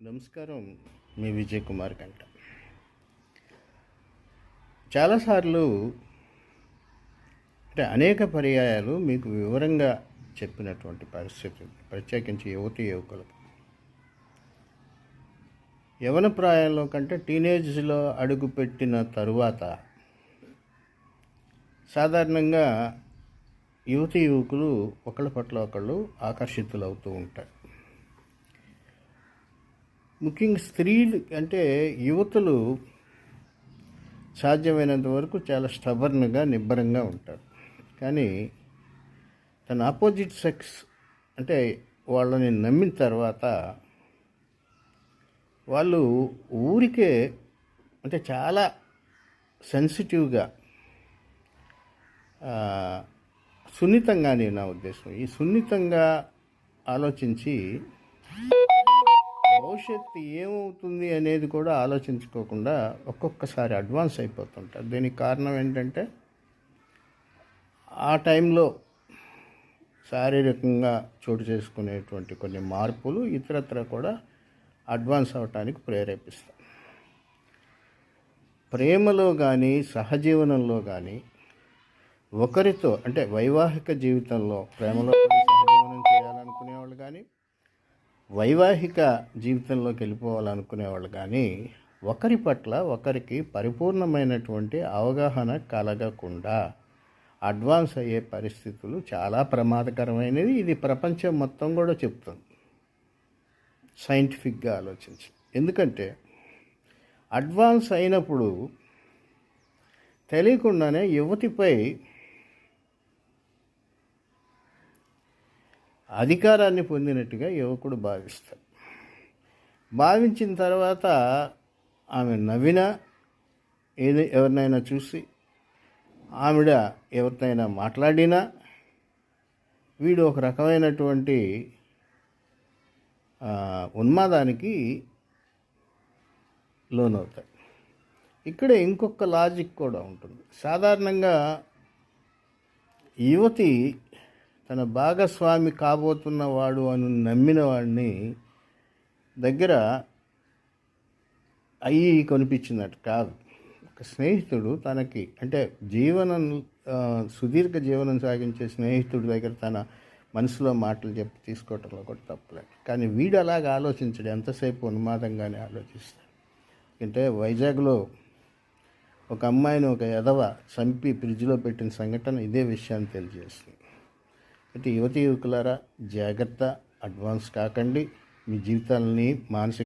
నమస్కారం. మీ విజయ్ కుమార్ కంట. చాలాసార్లు అనేక పర్యాయాలు మీకు వివరంగా చెప్పినటువంటి పరిస్థితి, ప్రత్యేకించి యువకులకు యవన ప్రాయంలో కంటే టీనేజ్లో అడుగుపెట్టిన తరువాత సాధారణంగా యువకులు ఒకళ్ళ పట్ల ఒకళ్ళు ఆకర్షితులవుతూ ఉంటారు. ముఖ్యంగా స్త్రీలు అంటే యువతులు సాధ్యమైనంత వరకు చాలా స్టబర్న్గా నిబ్బరంగా ఉంటారు. కానీ తన ఆపోజిట్ సెక్స్ అంటే వాళ్ళని నమ్మిన తర్వాత వాళ్ళు ఊరికే అంటే చాలా సెన్సిటివ్గా, సున్నితంగానే నా ఉద్దేశం. ఈ సున్నితంగా ఆలోచించి భవిష్యత్తు ఏమవుతుంది అనేది కూడా ఆలోచించుకోకుండా ఒక్కొక్కసారి అడ్వాన్స్ అయిపోతుంటారు. దీనికి కారణం ఏంటంటే ఆ టైంలో శారీరకంగా చోటు చేసుకునేటువంటి కొన్ని మార్పులు ఇతరత్ర కూడా అడ్వాన్స్ అవటానికి ప్రేరేపిస్తాయి. ప్రేమలో కానీ సహజీవనంలో కానీ ఒకరితో అంటే వైవాహిక జీవితంలో ప్రేమలో సహజీవనం చేయాలనుకునేవాళ్ళు కానీ వైవాహిక జీవితంలోకి వెళ్ళిపోవాలనుకునేవాళ్ళు కానీ ఒకరి పట్ల ఒకరికి పరిపూర్ణమైనటువంటి అవగాహన కలగకుండా అడ్వాన్స్ అయ్యే పరిస్థితులు చాలా ప్రమాదకరమైనవి. ఇది ప్రపంచం మొత్తం కూడా చెప్తుంది సైంటిఫిక్గా ఆలోచించి. ఎందుకంటే అడ్వాన్స్ అయినప్పుడు తెలియకుండానే యువతిపై అధికారాన్ని పొందినట్టుగా యువకుడు భావిస్తాడు. భావించిన తర్వాత ఆమె నవ్వినా ఎవరినైనా చూసి ఆవిడ ఎవరినైనా మాట్లాడినా వీడు ఒక రకమైనటువంటి ఉన్మాదానికి లోనవుతాడు. ఇక్కడ ఇంకొక లాజిక్ కూడా ఉంటుంది. సాధారణంగా యువతి తన భాగస్వామి కాబోతున్నవాడు అని నమ్మిన వాడిని దగ్గర అయ్యి కొనిపించినట్టు కాదు. ఒక స్నేహితుడు తనకి అంటే సుదీర్ఘ జీవనం సాగించే స్నేహితుడి దగ్గర తన మనసులో మాటలు చెప్పి తీసుకోవటంలో కూడా తప్పలేదు. కానీ వీడు అలాగ ఆలోచించడు, ఎంతసేపు ఉన్మాదంగానే ఆలోచిస్తాడు. అంటే వైజాగ్లో ఒక అమ్మాయిని ఒక ఎదవ చంపి ఫ్రిడ్జ్లో పెట్టిన సంఘటన ఇదే విషయాన్ని తెలియజేస్తుంది. అంటే యువకులారా జాగ్రత్త, అడ్వాన్స్ కాకండి. మీ జీవితాలని మానసిక